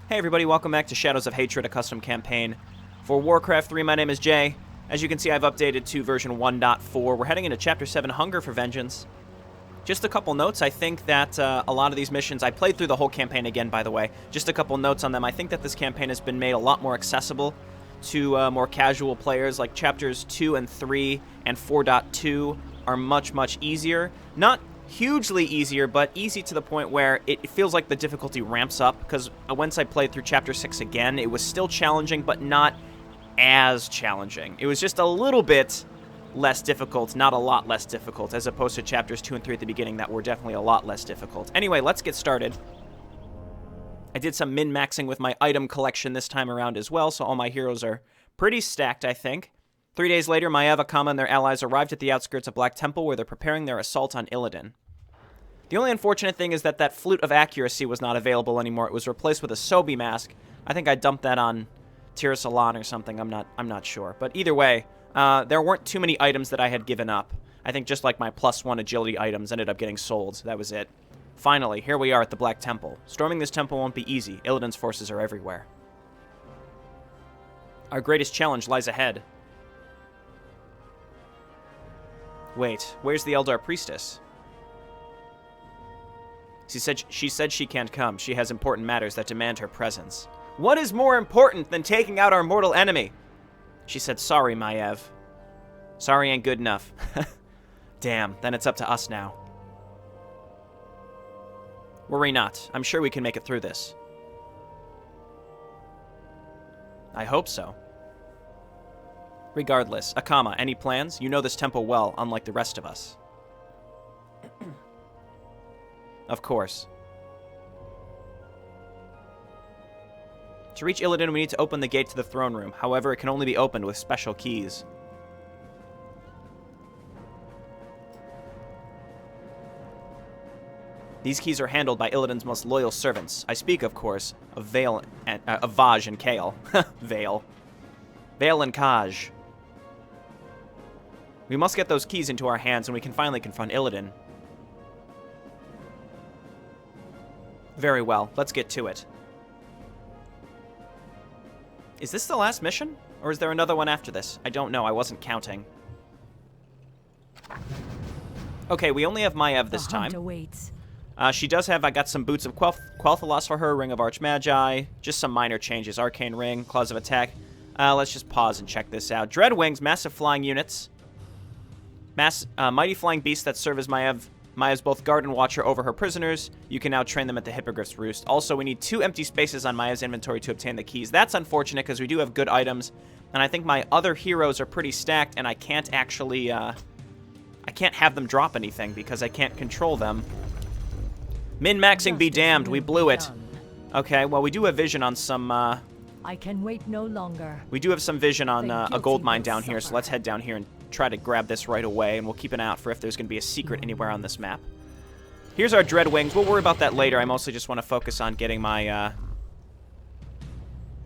Hey everybody, welcome back to Shadows of Hatred, a custom campaign for Warcraft 3. My name is Jay. As you can see, I've updated to version 1.4. We're heading into Chapter 7, Hunger for Vengeance. Just a couple notes. I think that a lot of these missions, I played through the whole campaign again, by the way. Just a couple notes on them. I think that this campaign has been made a lot more accessible to more casual players. Like Chapters 2 and 3 and 4.2 are much easier. Not hugely easier, but easy to the point where it feels like the difficulty ramps up, because once I played through Chapter 6 again, it was still challenging, but not as challenging. It was just a little bit less difficult, not a lot less difficult, as opposed to Chapters 2 and 3 at the beginning that were definitely a lot less difficult. Anyway, let's get started. I did some min-maxing with my item collection this time around as well, so all my heroes are pretty stacked, I think. 3 days later, Maiev and their allies arrived at the outskirts of Black Temple, where they're preparing their assault on Illidan. The only unfortunate thing is that that Flute of Accuracy was not available anymore. It was replaced with a Sobi mask. I think I dumped that on Tirasalan or something. I'm not sure. But either way, there weren't too many items that I had given up. I think just like my +1 agility items ended up getting sold. That was it. Finally, here we are at the Black Temple. Storming this temple won't be easy. Illidan's forces are everywhere. Our greatest challenge lies ahead. Wait, where's the Eldar Priestess? She said she can't come. She has important matters that demand her presence. What is more important than taking out our mortal enemy? She said, sorry, Maiev. Sorry ain't good enough. Damn, then it's up to us now. Worry not. I'm sure we can make it through this. I hope so. Regardless, Akama, any plans? You know this temple well, unlike the rest of us. Of course. To reach Illidan, we need to open the gate to the throne room. However, it can only be opened with special keys. These keys are handled by Illidan's most loyal servants. I speak, of course, of Vale and of Vaj and Kale. Vale. Vale and Kaj. We must get those keys into our hands, and we can finally confront Illidan. Very well, let's get to it. Is this the last mission? Or is there another one after this? I don't know, I wasn't counting. Okay, we only have Maiev this time. She does have, I got some Boots of Quel'Thalas for her, Ring of Archmagi, just some minor changes. Arcane Ring, Claws of Attack. Let's just pause and check this out. Dreadwings, massive flying units. Mighty flying beasts that serve as Maev's both guard and watcher over her prisoners. You can now train them at the Hippogriff's Roost. Also, we need 2 empty spaces on Maev's inventory to obtain the keys. That's unfortunate because we do have good items, and I think my other heroes are pretty stacked, and I can't actually, I can't have them drop anything because I can't control them. Min-maxing be damned, we blew it. Okay, well, we do have vision on some, I can wait no longer. We do have some vision on a gold mine down here, so let's head down here and try to grab this right away, and we'll keep an eye out for if there's going to be a secret anywhere on this map. Here's our Dreadwings. We'll worry about that later. I mostly just want to focus on getting my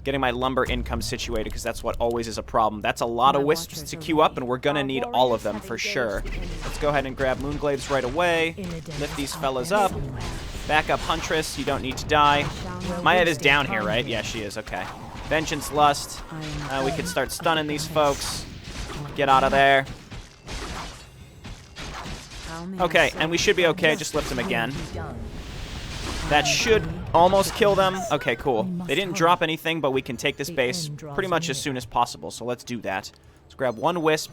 lumber income situated, because that's what always is a problem. That's a lot of wisps to queue up, and we're going to need all of them for sure. Let's go ahead and grab Moonglaives right away. Lift these fellas up. Back up Huntress. You don't need to die. Maiev is down here, right? Yeah, she is. Okay. Vengeance Lust. We could start stunning these folks. Get out of there. Okay, and we should be okay. Just lift them again. That should almost kill them. Okay, cool. They didn't drop anything, but we can take this base pretty much as soon as possible, so let's do that. Let's grab 1 wisp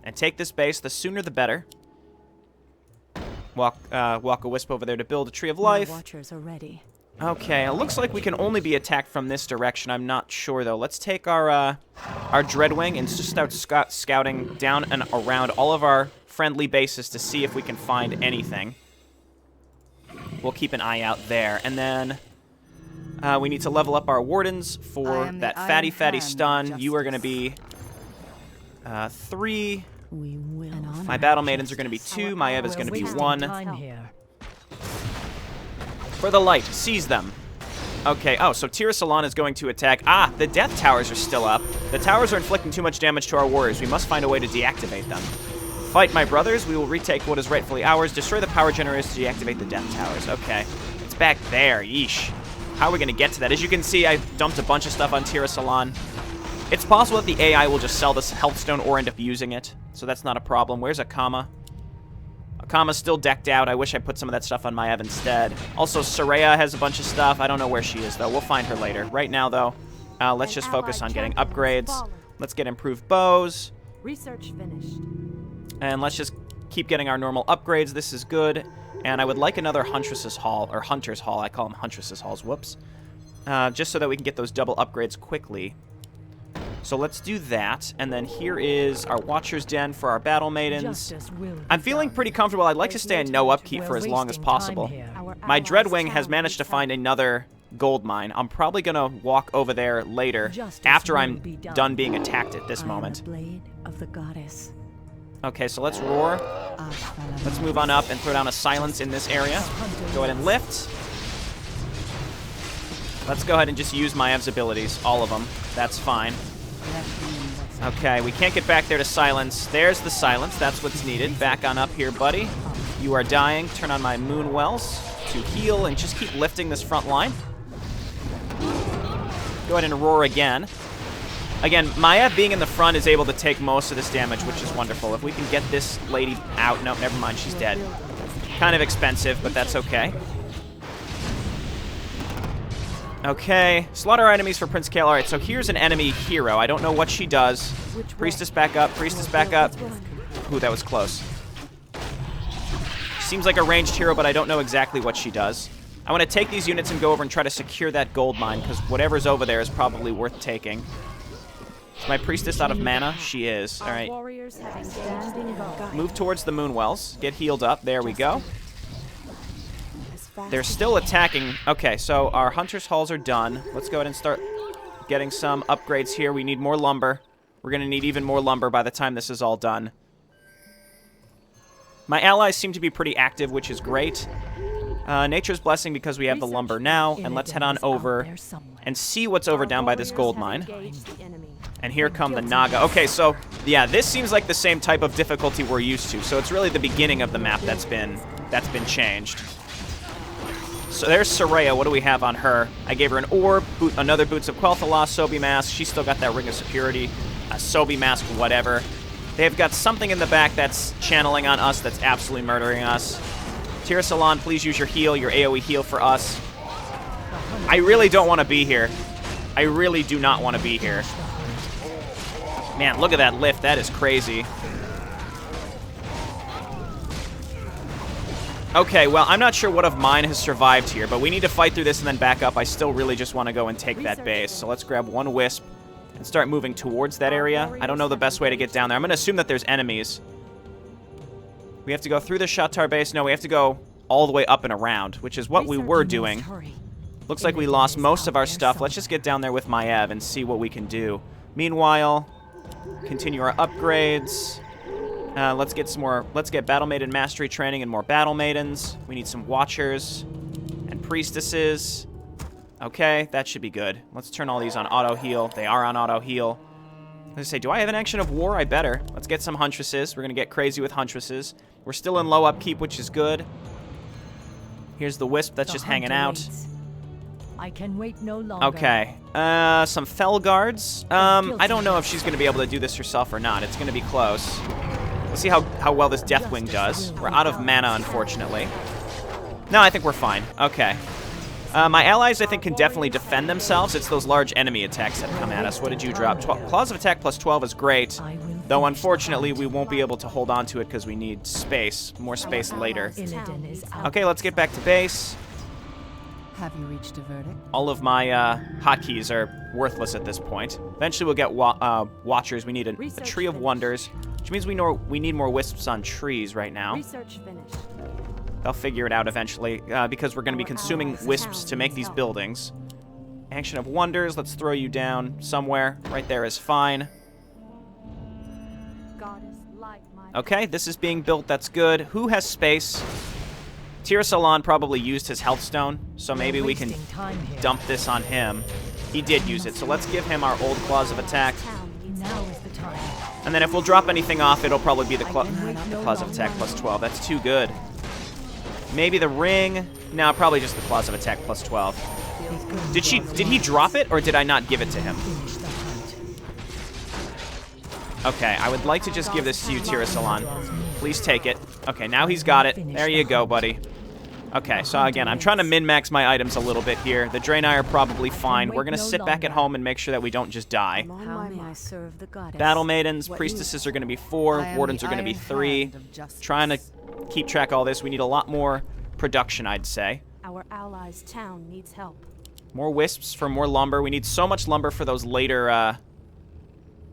and take this base. The sooner the better. Walk a wisp over there to build a Tree of Life. Watchers are ready. Okay, it looks like we can only be attacked from this direction. I'm not sure, though. Let's take our Dreadwing and just start scouting down and around all of our friendly bases to see if we can find anything. We'll keep an eye out there. And then we need to level up our Wardens for that fatty stun. You are going to be 3. My Battle Maidens are going to be 2. Maiev is going to be 1. For the light, seize them. Okay, oh, so Tirasalan is going to attack. Ah, the Death Towers are still up. The towers are inflicting too much damage to our warriors. We must find a way to deactivate them. Fight, my brothers. We will retake what is rightfully ours. Destroy the power generators to deactivate the Death Towers. Okay, it's back there. Yeesh. How are we going to get to that? As you can see, I dumped a bunch of stuff on Tira Salon. It's possible that the AI will just sell this health stone or end up using it, so that's not a problem. Where's Akama? Akama's still decked out. I wish I put some of that stuff on Maiev instead. Also, Soraya has a bunch of stuff. I don't know where she is, though. We'll find her later. Right now, though, let's just focus on getting upgrades. Let's get improved bows. Research finished. And let's just keep getting our normal upgrades. This is good. And I would like another Huntress's Hall, or Hunter's Hall. I call them Huntress's Halls. Whoops. Just so that we can get those double upgrades quickly. So let's do that. And then here is our Watcher's Den for our Battle Maidens. I'm feeling pretty comfortable. I'd like to stay in no upkeep for as long as possible. My Dreadwing has managed to find another gold mine. I'm probably going to walk over there later after I'm done being attacked at this moment. Okay, so let's roar. Let's move on up and throw down a silence in this area. Go ahead and lift. Let's go ahead and just use Maiev's abilities, all of them. That's fine. Okay, we can't get back there to silence. There's the silence. That's what's needed. Back on up here, buddy. You are dying. Turn on my moon wells to heal and just keep lifting this front line. Go ahead and roar again. Again, Maiev being in the front is able to take most of this damage, which is wonderful. If we can get this lady out... No, never mind. She's dead. Kind of expensive, but that's okay. Okay. Slaughter our enemies for Prince Kael. All right, so here's an enemy hero. I don't know what she does. Priestess back up. Priestess back up. Ooh, that was close. Seems like a ranged hero, but I don't know exactly what she does. I want to take these units and go over and try to secure that gold mine, because whatever's over there is probably worth taking. Is my priestess out of mana? She is. All right. Move towards the Moonwells. Get healed up. There we go. They're still attacking. Okay, so our Hunter's Halls are done. Let's go ahead and start getting some upgrades here. We need more lumber. We're going to need even more lumber by the time this is all done. My allies seem to be pretty active, which is great. Nature's Blessing because we have the lumber now. And let's head on over and see what's over down by this gold mine. And here come the Naga. Okay, so, yeah, this seems like the same type of difficulty we're used to. So it's really the beginning of the map that's been changed. So there's Soraya. What do we have on her? I gave her an orb, another Boots of Quel'Thalas, Sobi Mask. She's still got that Ring of Security, a Sobi Mask, whatever. They've got something in the back that's channeling on us that's absolutely murdering us. Tira Salon, please use your heal, your AoE heal for us. I really don't want to be here. I really do not want to be here. Man, look at that lift. That is crazy. Okay, well, I'm not sure what of mine has survived here, but we need to fight through this and then back up. I still really just want to go and take that base. So let's grab one Wisp and start moving towards that area. I don't know the best way to get down there. I'm going to assume that there's enemies. We have to go through the Shatar base. No, we have to go all the way up and around, which is what we were doing. Looks like we lost most of our stuff. Let's just get down there with Maiev and see what we can do. Meanwhile, continue our upgrades. Let's get some more. Let's get Battle Maiden Mastery training and more Battle Maidens. We need some Watchers and Priestesses. Okay, that should be good. Let's turn all these on auto heal. They are on auto heal. Let's say, do I have an action of war? I better. Let's get some Huntresses. We're gonna get crazy with Huntresses. We're still in low upkeep, which is good. Here's the Wisp that's just hanging out. I can wait no longer. Okay. Some Fell Guards. I don't know if she's gonna be able to do this herself or not. It's gonna be close. Let's see how well this Deathwing does. We're out of mana, unfortunately. No, I think we're fine. Okay. My allies, I think, can definitely defend themselves. It's those large enemy attacks that come at us. What did you drop? Claws of Attack plus 12 is great. Though, unfortunately, we won't be able to hold on to it because we need space. More space later. Okay, let's get back to base. Have you reached a verdict? All of my hotkeys are worthless at this point. Eventually, we'll get Watchers. We need a Tree of Wonders, which means we need more Wisps on trees right now. Research finished. They'll figure it out eventually, because we're going to be consuming Wisps to make these buildings. Action of Wonders. Let's throw you down somewhere. Right there is fine. Okay, this is being built. That's good. Who has space? Tira Salon probably used his health stone, so maybe we can dump this on him. He did use it, so let's give him our old Claws of Attack. And then if we'll drop anything off, it'll probably be the Claws of Attack plus 12. That's too good. Maybe the Ring. No, probably just the Claws of Attack plus 12. Did he drop it, or did I not give it to him? Okay, I would like to just give this to you, Tirasalon. Please take it. Okay, now he's got it. There you go, buddy. Okay, so again, I'm trying to min-max my items a little bit here. The Draenei are probably fine. We're going to sit back at home and make sure that we don't just die. How may I serve the goddess? Battle Maidens, Priestesses are going to be 4. Wardens are going to be 3. Trying to keep track of all this. We need a lot more production, I'd say. Our allies' town needs help. More wisps for more lumber. We need so much lumber for those later...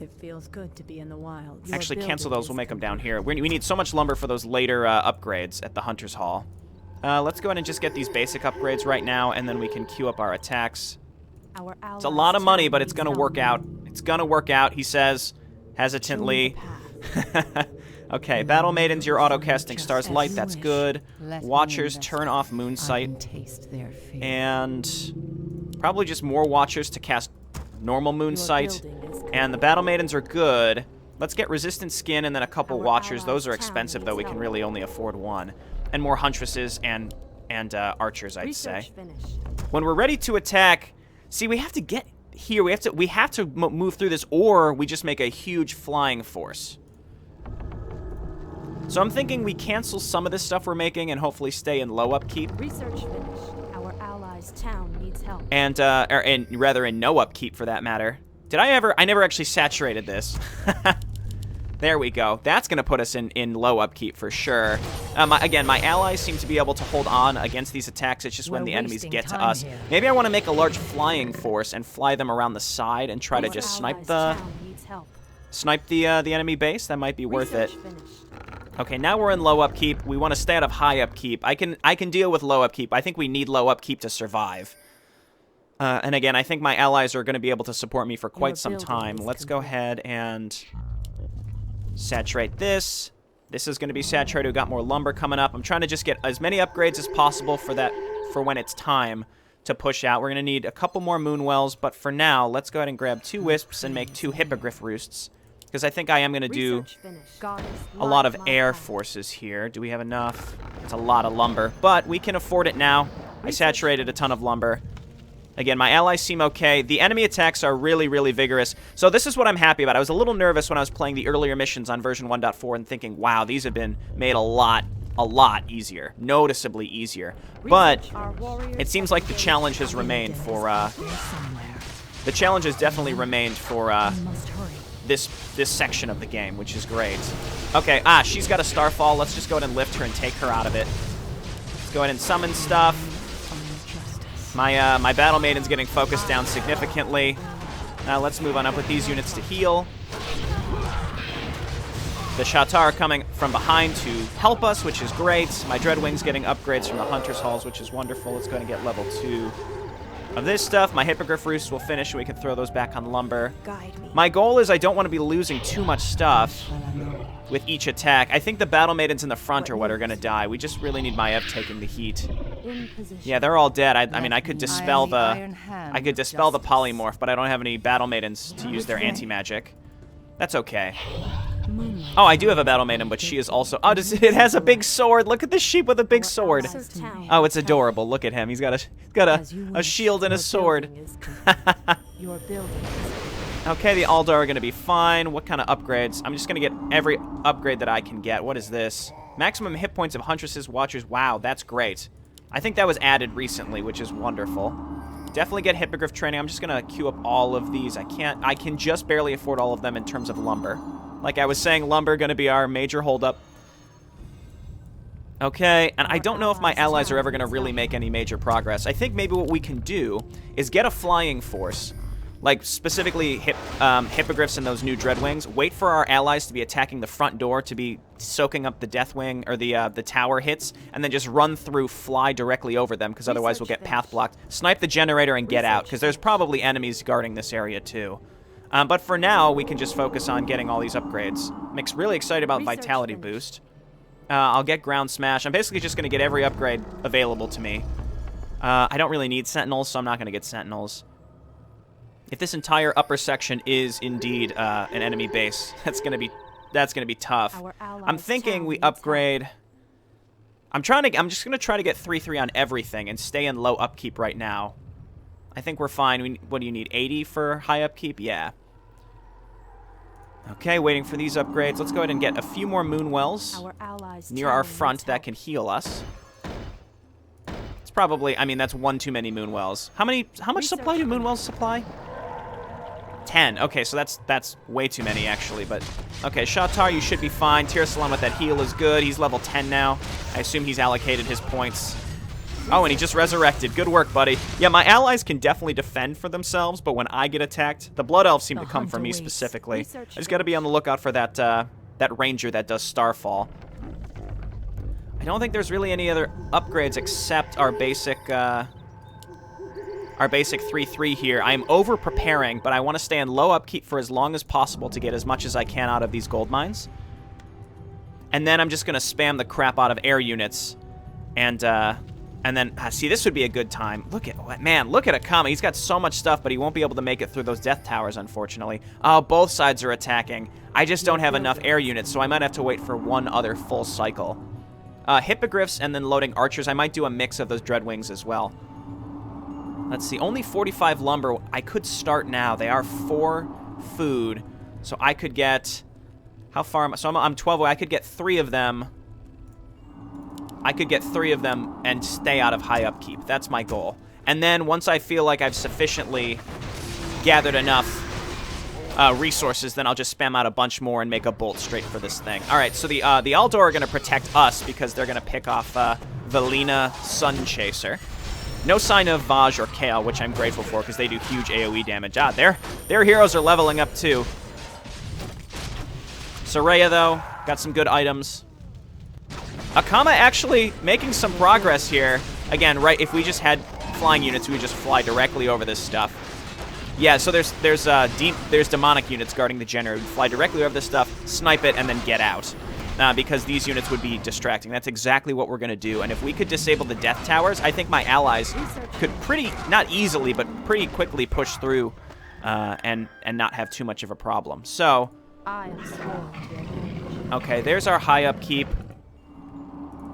It feels good to be in the wilds. Actually, cancel those. We'll make them down here. We need so much lumber for those later upgrades at the Hunter's Hall. Let's go ahead and just get these basic upgrades right now, and then we can queue up our attacks. It's a lot of money, but it's going to work out. It's going to work out, he says, hesitantly. Okay, Battle Maidens, you're auto-casting Star's Light. That's good. Watchers, turn off Moonsight. And probably just more Watchers to cast normal Moonsight. And the Battle Maidens are good. Let's get Resistant Skin and then a couple Watchers. Those are expensive, though. We can really only afford one. And more Huntresses and Archers, I'd say. When we're ready to attack, see, we have to get here. We have to move through this, or we just make a huge flying force. So I'm thinking we cancel some of this stuff we're making and hopefully stay in low upkeep. Research finished. Our allies' town needs help. And rather in no upkeep for that matter. I never actually saturated this. There we go. That's going to put us in low upkeep for sure. Again, my allies seem to be able to hold on against these attacks. It's just when the enemies get to us. Here. Maybe I want to make a large flying force and fly them around the side and try to just snipe the enemy base. That might be worth it. Okay, now we're in low upkeep. We want to stay out of high upkeep. I can deal with low upkeep. I think we need low upkeep to survive. And again, I think my allies are going to be able to support me for quite some time. Let's go ahead and saturate this. This is going to be saturated. We've got more lumber coming up. I'm trying to just get as many upgrades as possible for when it's time to push out. We're going to need a couple more Moonwells, but for now, let's go ahead and grab 2 Wisps and make 2 Hippogriff Roosts, because I think I am going to do a lot of air forces here. Do we have enough? It's a lot of lumber, but we can afford it now. I saturated a ton of lumber. Again, my allies seem okay. The enemy attacks are really, really vigorous. So this is what I'm happy about. I was a little nervous when I was playing the earlier missions on version 1.4 and thinking, wow, these have been made a lot easier. Noticeably easier. But it seems like the challenge has remained for... the challenge has definitely remained for this section of the game, which is great. Okay, she's got a Starfall. Let's just go ahead and lift her and take her out of it. Let's go ahead and summon stuff. My Battle Maiden's getting focused down significantly. Now let's move on up with these units to heal. The Shatar are coming from behind to help us, which is great. My Dreadwing's getting upgrades from the Hunter's Halls, which is wonderful. Let's go ahead and get level 2 of this stuff. My Hippogriff Roosts will finish, and we can throw those back on lumber. My goal is I don't want to be losing too much stuff with each attack. I think the Battle Maidens in the front are what are going to die. We just really need Maiev taking the heat. Yeah, they're all dead. I mean, I could dispel the polymorph, but I don't have any Battle Maidens to use their anti-magic. That's okay. Oh, I do have a Battle Maiden, but she is also... Oh, it has a big sword. Look at the sheep with a big sword. Oh, it's adorable. Look at him. He's got a shield and a sword. Okay, the Aldar are going to be fine. What kind of upgrades? I'm just going to get every upgrade that I can get. What is this? Maximum hit points of Huntresses, Watchers. Wow, that's great. I think that was added recently, which is wonderful. Definitely get Hippogriff training. I'm just going to queue up all of these. I can just barely afford all of them in terms of lumber. Like I was saying, lumber going to be our major holdup. Okay, and I don't know if my allies are ever going to really make any major progress. I think maybe what we can do is get a flying force, like specifically Hippogriffs and those new Dreadwings. Wait for our allies to be attacking the front door, to be soaking up the Deathwing or the tower hits, and then just run through, fly directly over them, because otherwise we'll get path blocked. Snipe the generator and get out, because there's probably enemies guarding this area too. But for now, we can just focus on getting all these upgrades. I'm really excited about Vitality Boost. I'll get Ground Smash. I'm basically just going to get every upgrade available to me. I don't really need Sentinels, so I'm not going to get Sentinels. If this entire upper section is indeed an enemy base, that's going to be tough. I'm thinking we upgrade. I'm just going to try to get 3/3 on everything and stay in low upkeep right now. I think we're fine. What do you need, 80 for high upkeep? Yeah. Okay, waiting for these upgrades. Let's go ahead and get a few more moon wells near our front that can heal us. It's probably, I mean, that's one too many moon wells. How much supply do moon wells supply? 10. Okay, so that's way too many, actually, but... Okay, Shatar, you should be fine. Tirasalam with that heal is good. He's level 10 now. I assume he's allocated his points. Oh, and he just resurrected. Good work, buddy. Yeah, my allies can definitely defend for themselves, but when I get attacked, the Blood Elves seem to come for me specifically. I just gotta be on the lookout for that, that ranger that does Starfall. I don't think there's really any other upgrades except our basic 3-3 here. I am over-preparing, but I want to stay in low upkeep for as long as possible to get as much as I can out of these gold mines. And then I'm just going to spam the crap out of air units. And then, see, this would be a good time. Look at Akama. He's got so much stuff, but he won't be able to make it through those death towers, unfortunately. Oh, both sides are attacking. I just don't have enough air units, so I might have to wait for one other full cycle. Hippogriffs and then loading archers. I might do a mix of those Dreadwings as well. Let's see, only 45 lumber. I could start now. They are 4 food, so I could get... How far am I? So I'm 12 away. I could get 3 of them. I could get 3 of them and stay out of high upkeep. That's my goal. And then once I feel like I've sufficiently gathered enough resources, then I'll just spam out a bunch more and make a bolt straight for this thing. All right, so the Aldor are going to protect us because they're going to pick off Valina Sunchaser. No sign of Vaj or Kale, which I'm grateful for because they do huge AoE damage. Ah, their heroes are leveling up too. Soraya, though, got some good items. Akama actually making some progress here. Again, right, if we just had flying units, we would just fly directly over this stuff. Yeah, so there's demonic units guarding the generator. We'd fly directly over this stuff, snipe it, and then get out. Because these units would be distracting. That's exactly what we're going to do. And if we could disable the death towers, I think my allies could not easily, but pretty quickly push through and not have too much of a problem. So, okay, there's our high upkeep.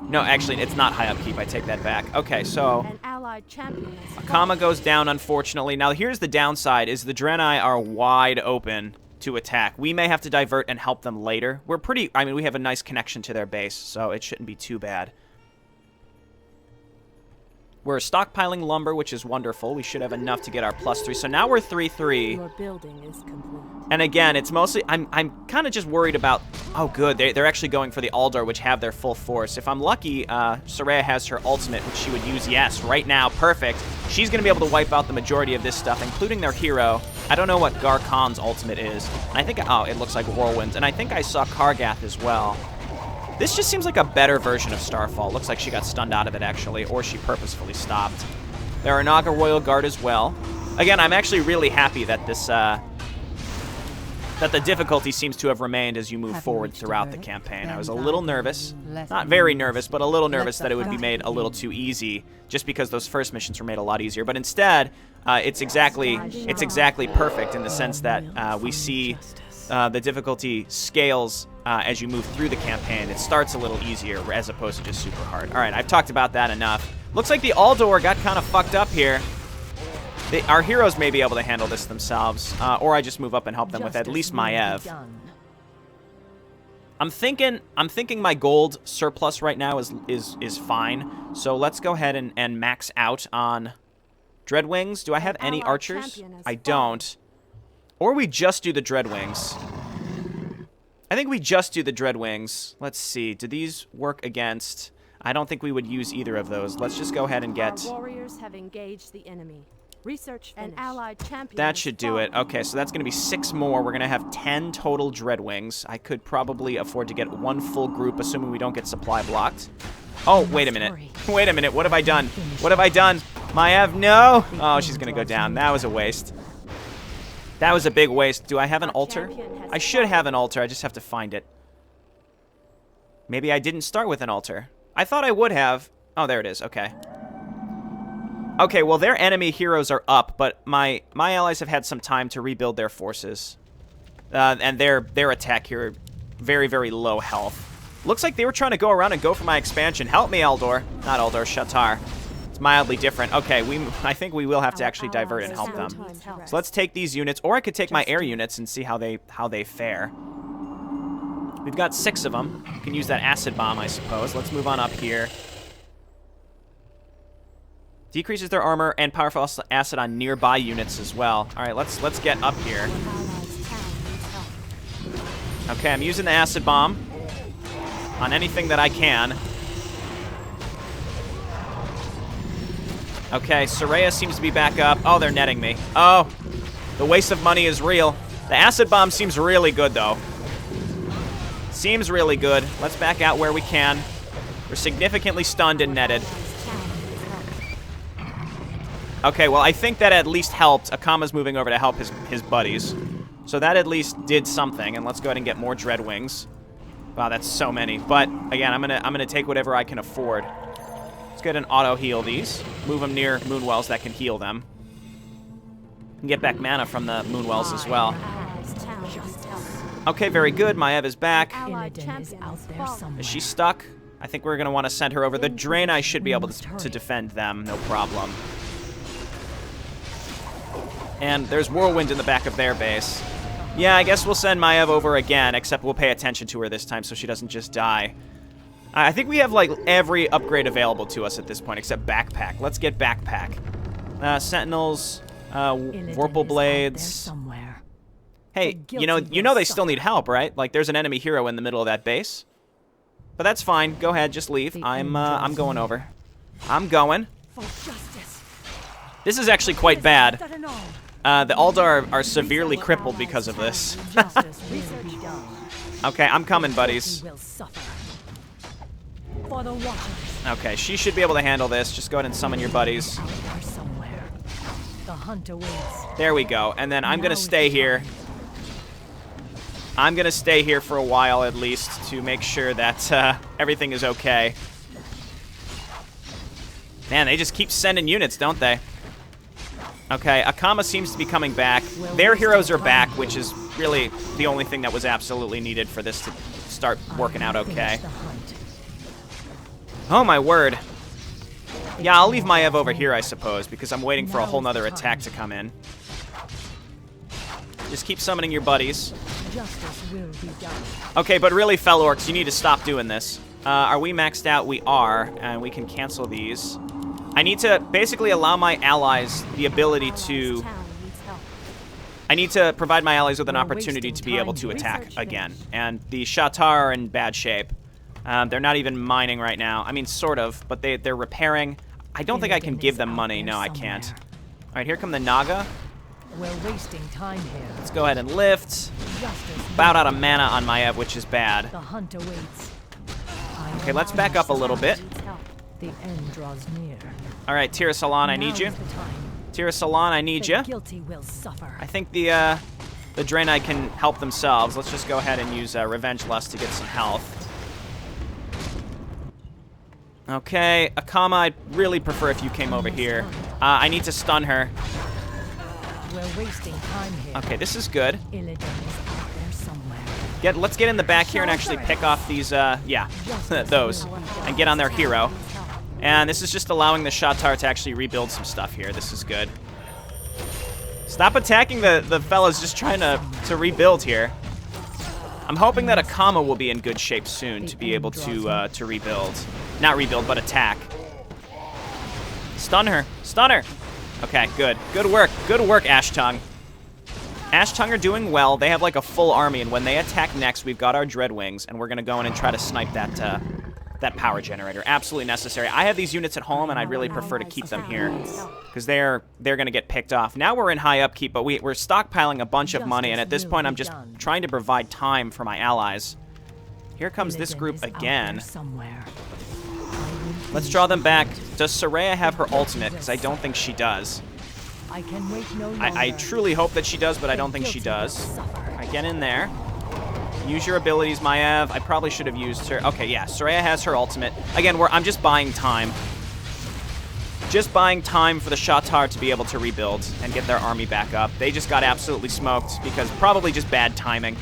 No, actually, it's not high upkeep. I take that back. Okay, so Akama goes down, unfortunately. Now, here's the downside, is the Draenei are wide open to attack. We may have to divert and help them later. I mean, we have a nice connection to their base, so it shouldn't be too bad. We're stockpiling lumber, which is wonderful. We should have enough to get our +3. So now we're 3-3. Your building is complete. And again, it's mostly... I'm kind of just worried about... Oh, good. They're actually going for the Aldor, which have their full force. If I'm lucky, Soraya has her ultimate, which she would use, yes, right now. Perfect. She's going to be able to wipe out the majority of this stuff, including their hero. I don't know what Gar Khan's ultimate is. And I think... Oh, it looks like Whirlwinds. And I think I saw Kargath as well. This just seems like a better version of Starfall. Looks like she got stunned out of it, actually, or she purposefully stopped. There are Naga Royal Guard as well. Again, I'm actually really happy that this, that the difficulty seems to have remained as you move forward throughout the campaign. I was a little nervous. Not very nervous, but a little nervous that it would be made a little too easy, just because those first missions were made a lot easier. But instead, it's exactly perfect in the sense that we see the difficulty scales as you move through the campaign. It starts a little easier as opposed to just super hard. All right, I've talked about that enough. Looks like the Aldor got kind of fucked up here. Our heroes may be able to handle this themselves, or I just move up and help them with at least Maiev. I'm thinking my gold surplus right now is fine. So let's go ahead and max out on Dreadwings. Do I have any archers? I don't. Or we just do the Dreadwings. I think we just do the Dreadwings. Let's see. Do these work against... I don't think we would use either of those. Let's just go ahead and get... Our warriors have engaged the enemy. Research finished. An allied champion. That should do it. Okay, so that's going to be 6 more. We're going to have 10 total Dreadwings. I could probably afford to get 1 full group, assuming we don't get supply blocked. Oh, wait a minute. Wait a minute. What have I done? What have I done? Maiev, no! Oh, she's going to go down. That was a waste. That was a big waste. Do I have an altar? I should have an altar. I just have to find it. Maybe I didn't start with an altar. I thought I would have. Oh, there it is. Okay. Okay, well, their enemy heroes are up, but my allies have had some time to rebuild their forces. And their attack here, very, very low health. Looks like they were trying to go around and go for my expansion. Help me, Aldor. Not Aldor, Shatar. It's mildly different. Okay, I think we will have to actually divert and help them. So let's take these units, or I could take my air units and see how they fare. We've got 6 of them. We can use that acid bomb, I suppose. Let's move on up here. Decreases their armor and powerful acid on nearby units as well. All right, let's get up here. Okay, I'm using the acid bomb on anything that I can. Okay, Soraya seems to be back up. Oh, they're netting me. Oh, the waste of money is real. The acid bomb seems really good, though. Seems really good. Let's back out where we can. We're significantly stunned and netted. Okay, well, I think that at least helped. Akama's moving over to help his buddies. So that at least did something, and let's go ahead and get more Dreadwings. Wow, that's so many. But, again, I'm gonna take whatever I can afford. Let's go ahead and auto-heal these. Move them near Moonwells that can heal them. And get back mana from the Moonwells as well. Okay, very good. Maiev is back. Is she stuck? I think we're going to want to send her over. The Draenei should be able to defend them, no problem. And there's Whirlwind in the back of their base. Yeah, I guess we'll send Maiev over again, except we'll pay attention to her this time so she doesn't just die. I think we have, like, every upgrade available to us at this point, except Backpack. Let's get Backpack. Sentinels, Vorpal Blades. Hey, you know they still need help, right? Like, there's an enemy hero in the middle of that base. But that's fine. Go ahead, just leave. I'm going over. I'm going. This is actually quite bad. The Aldar are severely crippled because of this. Okay, I'm coming, buddies. Okay, she should be able to handle this. Just go ahead and summon your buddies. There we go. And then I'm going to stay here. I'm going to stay here for a while at least to make sure that everything is okay. Man, they just keep sending units, don't they? Okay, Akama seems to be coming back. Their heroes are back, which is really the only thing that was absolutely needed for this to start working out okay. Oh, my word. Yeah, I'll leave Maiev over here, I suppose, because I'm waiting for a whole nother attack to come in. Just keep summoning your buddies. Okay, but really, Fel Orcs, you need to stop doing this. Are we maxed out? We are, and we can cancel these. I need to basically allow my allies the ability to... I need to provide my allies with an opportunity to be able to attack again. And the Shatar are in bad shape. They're not even mining right now. I mean, sort of, but they're repairing. I don't think I can give them money. No, I can't. All right, here come the Naga. We're wasting time here. Let's go ahead and lift. About out of mana on Maiev, which is bad. The hunt awaits. Okay, let's back up a little bit. The end draws near. All right, Tira Salon, I need you. Tira Salon, I need you. Guilty will suffer. I think the Draenei can help themselves. Let's just go ahead and use Revenge Lust to get some health. Okay, Akama, I'd really prefer if you came over here. I need to stun her. We're wasting time here. Okay, this is good. Illidan is out there somewhere. Let's get in the back here and actually pick off these, yeah, those, and get on their hero. And this is just allowing the Shatar to actually rebuild some stuff here. This is good. Stop attacking the fellas just trying to rebuild here. I'm hoping that Akama will be in good shape soon to be able to rebuild. Not rebuild, but attack. Stun her. Stun her. Okay, good. Good work. Good work, Ashtongue. Ashtongue are doing well. They have like a full army, and when they attack next, we've got our Dreadwings, and we're going to go in and try to snipe that power generator. Absolutely necessary. I have these units at home, and I'd really prefer to keep them here because they're going to get picked off. Now we're in high upkeep, but we're stockpiling a bunch of money, and at this point, I'm just trying to provide time for my allies. Here comes this group again. Let's draw them back. Does Soraya have her ultimate? Because I don't think she does. I truly hope that she does, but I don't think she does. All right, get in there. Use your abilities, Maiev. I probably should have used her. Okay, yeah, Soraya has her ultimate. Again, I'm just buying time. Just buying time for the Shatar to be able to rebuild and get their army back up. They just got absolutely smoked because probably just bad timing.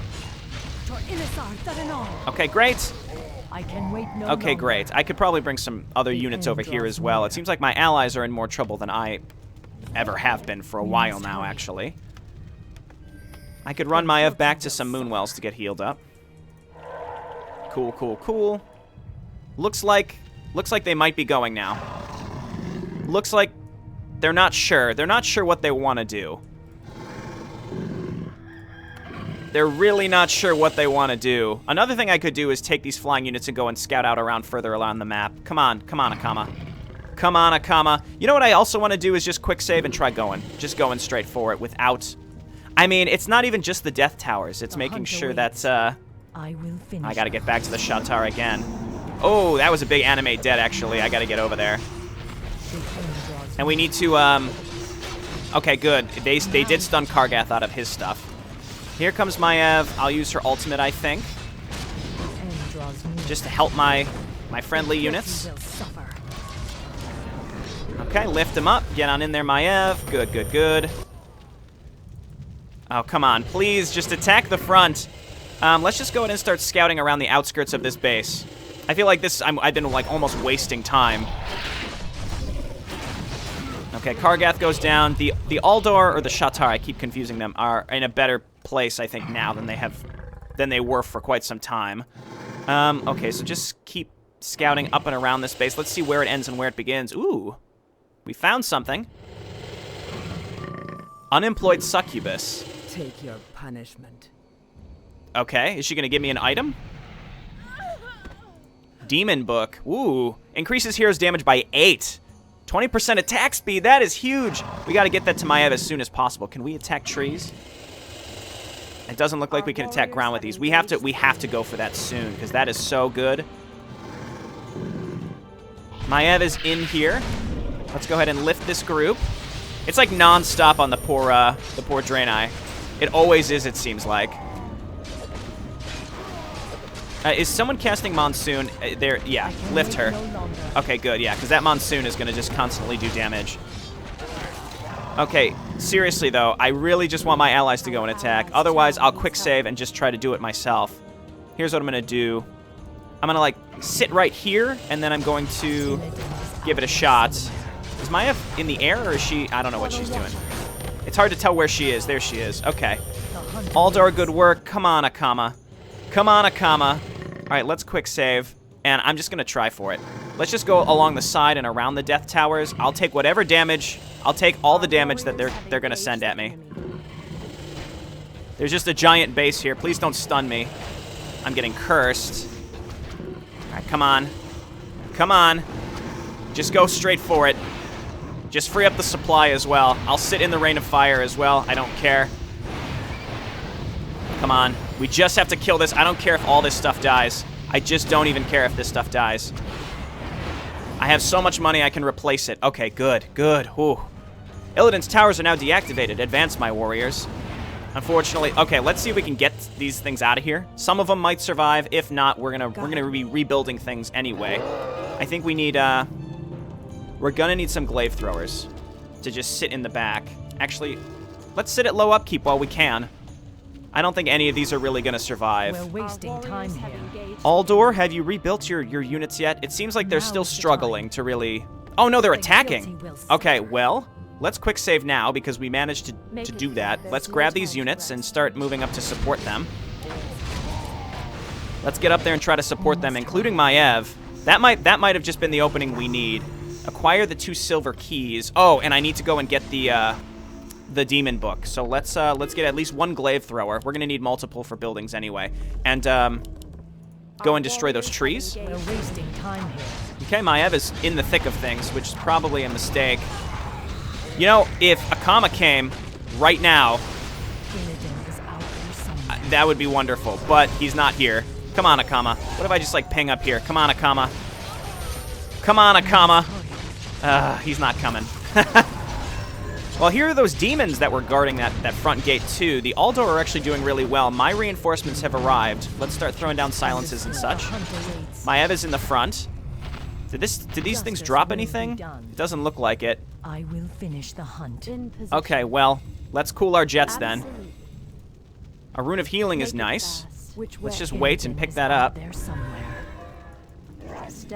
Okay, great. I can wait no Okay, longer. great. I could probably bring some other units over here as well. It seems like my allies are in more trouble than I ever have been for a while now, actually. I could run Maiev back to some Moonwells to get healed up. Cool, cool, cool. Looks like they might be going now. Looks like they're not sure. They're not sure what they want to do. They're really not sure what they want to do. Another thing I could do is take these flying units and go and scout out around further along the map. Come on, Akama. Come on, Akama. You know what I also want to do is just quick save and try going. Just going straight for it without... I mean, it's not even just the death towers. It's making sure that, I will finish. I gotta get back to the Shatar again. Oh, that was a big animate dead, actually. I gotta get over there. And we need to, okay, good. They did stun Kargath out of his stuff. Here comes Maiev. I'll use her ultimate, I think. Just to help my friendly units. Okay, lift him up. Get on in there, Maiev. Good, good, good. Oh, come on. Please, just attack the front. Let's just go ahead and start scouting around the outskirts of this base. I feel like I've been, like, almost wasting time. Okay, Kargath goes down. The Aldor or the Shatar, I keep confusing them, are in a better place, I think, now than they were for quite some time. Okay, so just keep scouting up and around this base. Let's see where it ends and where it begins. Ooh, we found something. Unemployed succubus. Take your punishment. Okay, is she gonna give me an item? Demon book. Ooh, increases hero's damage by 8. 20% attack speed, that is huge. We gotta get that to Maiev as soon as possible. Can we attack trees? It doesn't look like we can attack ground with these. We have to go for that soon, because that is so good. Maiev is in here. Let's go ahead and lift this group. It's like non-stop on the poor Draenei. It always is, it seems like. Is someone casting Monsoon? There, yeah, lift her. Okay, good, yeah, because that Monsoon is going to just constantly do damage. Okay, seriously, though, I really just want my allies to go and attack. Otherwise, I'll quick save and just try to do it myself. Here's what I'm going to do. I'm going to, like, sit right here, and then I'm going to give it a shot. Is Maiev in the air, or is she... I don't know what she's doing. It's hard to tell where she is. There she is. Okay. Aldor, good work. Come on, Akama. Come on, Akama. All right, let's quick save, and I'm just going to try for it. Let's just go along the side and around the death towers. I'll take whatever damage. I'll take all the damage that they're going to send at me. There's just a giant base here. Please don't stun me. I'm getting cursed. All right, come on. Come on. Just go straight for it. Just free up the supply as well. I'll sit in the rain of fire as well. I don't care. Come on. We just have to kill this. I don't care if all this stuff dies. I just don't even care if this stuff dies. I have so much money I can replace it. Okay, good, good. Whew. Illidan's towers are now deactivated. Advance, my warriors. Unfortunately, okay, let's see if we can get these things out of here. Some of them might survive. If not, we're gonna be rebuilding things anyway. I think we need we're gonna need some glaive throwers to just sit in the back. Actually, let's sit at low upkeep while we can. I don't think any of these are really gonna survive. We're wasting time here. Aldor, have you rebuilt your units yet? It seems like they're still struggling to really... Oh, no, they're attacking. Okay, well, let's quick save now because we managed to do that. Let's grab these units and start moving up to support them. Let's get up there and try to support them, including Maiev. That might have just been the opening we need. Acquire the 2 silver keys. Oh, and I need to go and get the demon book. So let's get at least 1 glaive thrower. We're gonna need multiple for buildings anyway. And go and destroy those trees. We're wasting time here. Okay, Maiev is in the thick of things, which is probably a mistake. You know, if Akama came right now, Illidan is out there somewhere. that would be wonderful. But he's not here. Come on, Akama. What if I just like ping up here? Come on, Akama. Come on, Akama. He's not coming. Well, here are those demons that were guarding that front gate, too. The Aldor are actually doing really well. My reinforcements have arrived. Let's start throwing down silences and such. Maiev is in the front. Did these things drop anything? It doesn't look like it. I will finish the hunt. Okay, well, let's cool our jets then. A rune of healing is nice. Let's just wait and pick that up. There somewhere.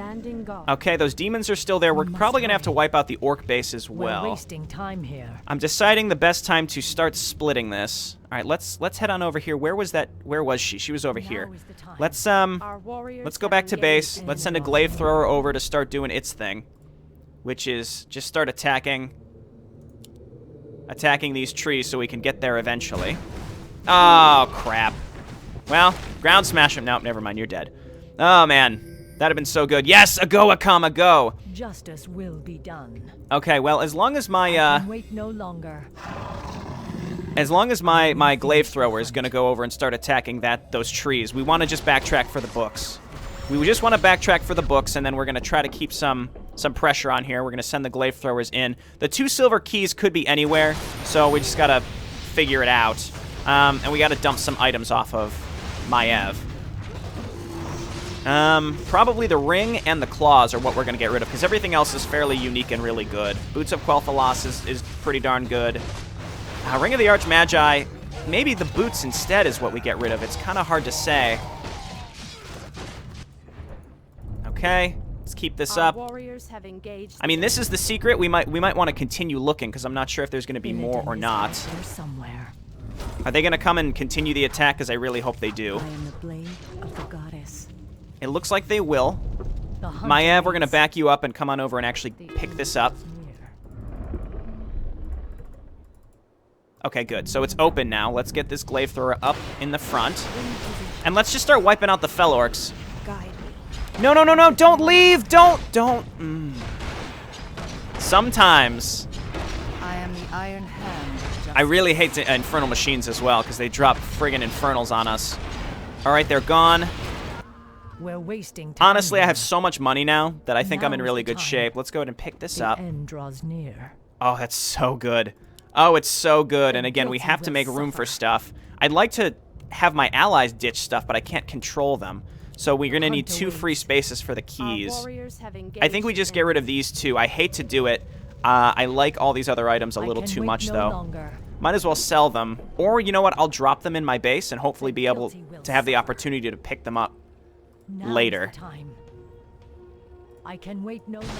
Standing guard. Okay, those demons are still there. We're probably going to have to wipe out the orc base as well. We're wasting time here. I'm deciding the best time to start splitting this. All right, let's head on over here. Where was that? Where was she? She was over here. Now is the time. Let's go back to base. Let's send a glaive thrower over to start doing its thing, which is just start attacking these trees so we can get there eventually. Oh, crap. Well, ground smash him. Nope, never mind. You're dead. Oh, man. That'd have been so good. Yes, a go, Akama, go. Justice will be done. Okay, well, as long as my, I can wait no longer. As long as my glaive thrower is going to go over and start attacking those trees, we want to just backtrack for the books. We just want to backtrack for the books, and then we're going to try to keep some pressure on here. We're going to send the glaive throwers in. The 2 silver keys could be anywhere, so we just got to figure it out. And we got to dump some items off of Maiev. Probably the ring and the claws are what we're going to get rid of, because everything else is fairly unique and really good. Boots of Quel'Thalas is pretty darn good. Ring of the Archmagi, maybe the boots instead is what we get rid of. It's kind of hard to say. Okay, let's keep this up. Warriors have engaged. I mean, this is the secret. We might want to continue looking, because I'm not sure if there's going to be more or not. There somewhere. Are they going to come and continue the attack? Because I really hope they do. I am the blade of the goddess. It looks like they will. Maiev, we're going to back you up and come on over and actually pick this up. Okay, good. So it's open now. Let's get this glaive thrower up in the front. And let's just start wiping out the fell orcs. Guide me. No, no, no, no, don't leave! Don't! Sometimes. I am the Iron Hand of justice. I really hate the infernal machines as well, because they drop friggin' infernals on us. Alright, they're gone. We're wasting time. Honestly, I have here. so much money now that I think I'm in Now is really the good time. shape. Let's go ahead and pick this The up. end draws near. Oh, that's so good. Oh, it's so good. And The again, we guilty have to will make room for suffer. stuff. I'd like to have my allies ditch stuff, but I can't control them. So we're going to need 2 free spaces for the keys. Warriors have engaged. I think we just get rid of these 2. I hate to do it. I like all these other items a I little can too wait much, no though. longer. Might as well sell them. Or, you know what, I'll drop them in my base and hopefully be able guilty will to have the suffer. opportunity to pick them up Now is later. the time. I can wait no longer.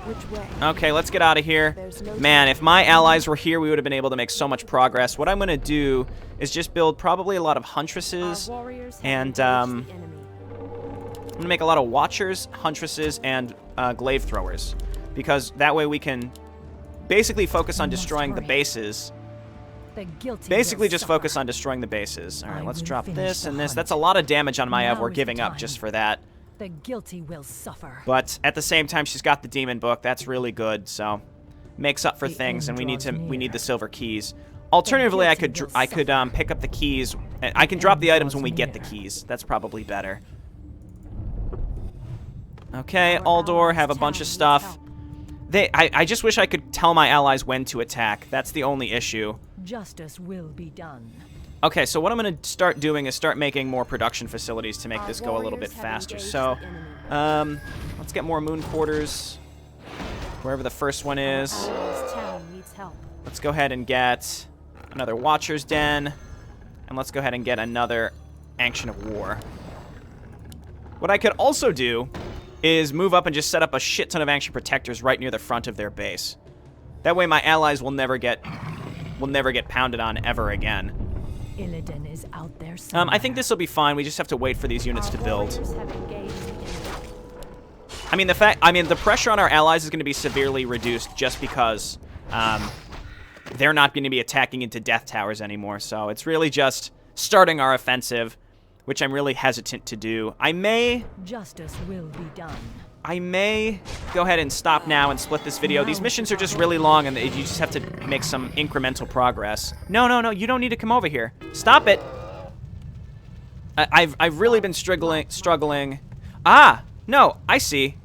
Which way? Okay, let's get out of here. There's no Man, time. if my allies were here, we would have been able to make so much progress. What I'm going to do is just build probably a lot of huntresses. Our warriors have and, engaged the enemy. I'm going to make a lot of watchers, huntresses, and glaive throwers. Because that way we can basically focus on We must destroying the hurry. bases. The guilty Basically will just suffer. focus on destroying the bases. All right, I let's will drop finish this the and this. hunt. That's a lot of damage on Maiev. Now We're is the giving up time. just for that. The guilty will suffer. But at the same time, she's got the demon book. That's really good. So makes up for The things, and end we draws need near. the silver keys. Alternatively, I guilty could will pick up the keys. I can drop the items when we get the keys. That's probably better. Okay, Aldor, have a bunch of stuff. I just wish I could tell my allies when to attack. That's the only issue. Justice will be done. Okay, so what I'm going to start doing is start making more production facilities to make Our this go a little bit warriors have faster. engaged So, the enemy. let's get more moon quarters, wherever the first one is. Allies' town needs help. Let's go ahead and get another Watcher's Den, and let's go ahead and get another Ancient of War. What I could also do is move up and just set up a shit ton of Ancient Protectors right near the front of their base. That way my allies will never get pounded on ever again. Illidan is out there somewhere. I think this will be fine. We just have to wait for these units Our to build. warriors have engaged the enemy. The pressure on our allies is going to be severely reduced just because they're not going to be attacking into death towers anymore. So it's really just starting our offensive, which I'm really hesitant to do. I may Justice will be done. go ahead and stop now and split this video. These missions are just really long, and you just have to make some incremental progress. No, no, no, you don't need to come over here. Stop it. I've really been struggling. Ah, no, I see.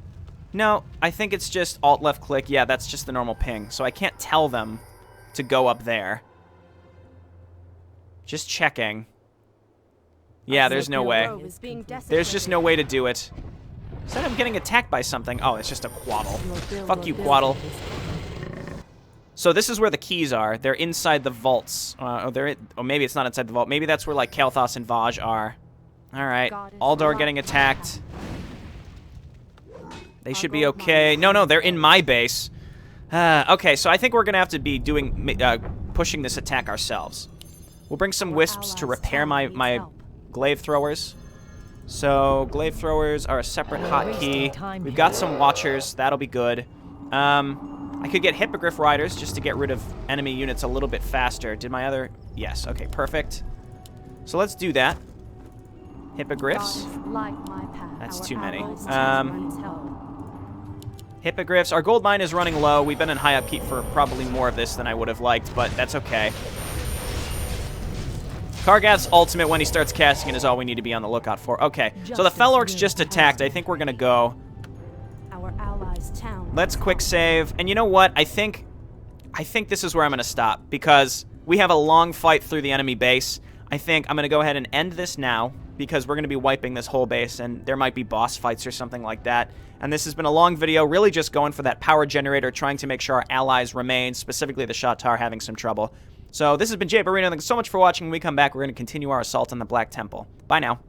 No, I think it's just Alt left click. Yeah, that's just the normal ping. So I can't tell them to go up there. Just checking. Yeah, there's no way. Grove is being There's just no desecrated. way to do it. Instead of getting attacked by something. Oh, it's just a Quaddle. Fuck you, Your Quaddle. building is- So this is where the keys are. They're inside the vaults. Or maybe it's not inside the vault. Maybe that's where like Kael'thas and Vaj are. All right. God is Aldor not getting attacked. They should be okay. No, they're in my base. Okay, so I think we're going to have to be doing pushing this attack ourselves. We'll bring some wisps to repair my glaive throwers. So glaive throwers are a separate hotkey. We've got some watchers. That'll be good. I could get hippogriff riders just to get rid of enemy units a little bit faster. Did my other... Yes, okay, perfect. So let's do that. Hippogriffs. That's too many. Hippogriffs. Our gold mine is running low. We've been in high upkeep for probably more of this than I would have liked, but that's okay. Kargath's ultimate when he starts casting it is all we need to be on the lookout for. Okay, so the Felorks just attacked. I think we're going to go. Our allies' town. Let's quick save. And you know what? I think this is where I'm going to stop because we have a long fight through the enemy base. I think I'm going to go ahead and end this now because we're going to be wiping this whole base and there might be boss fights or something like that. And this has been a long video, really just going for that power generator, trying to make sure our allies remain, specifically the Shatar having some trouble. So this has been JayborinoPlays. Thanks so much for watching. When we come back, we're going to continue our assault on the Black Temple. Bye now.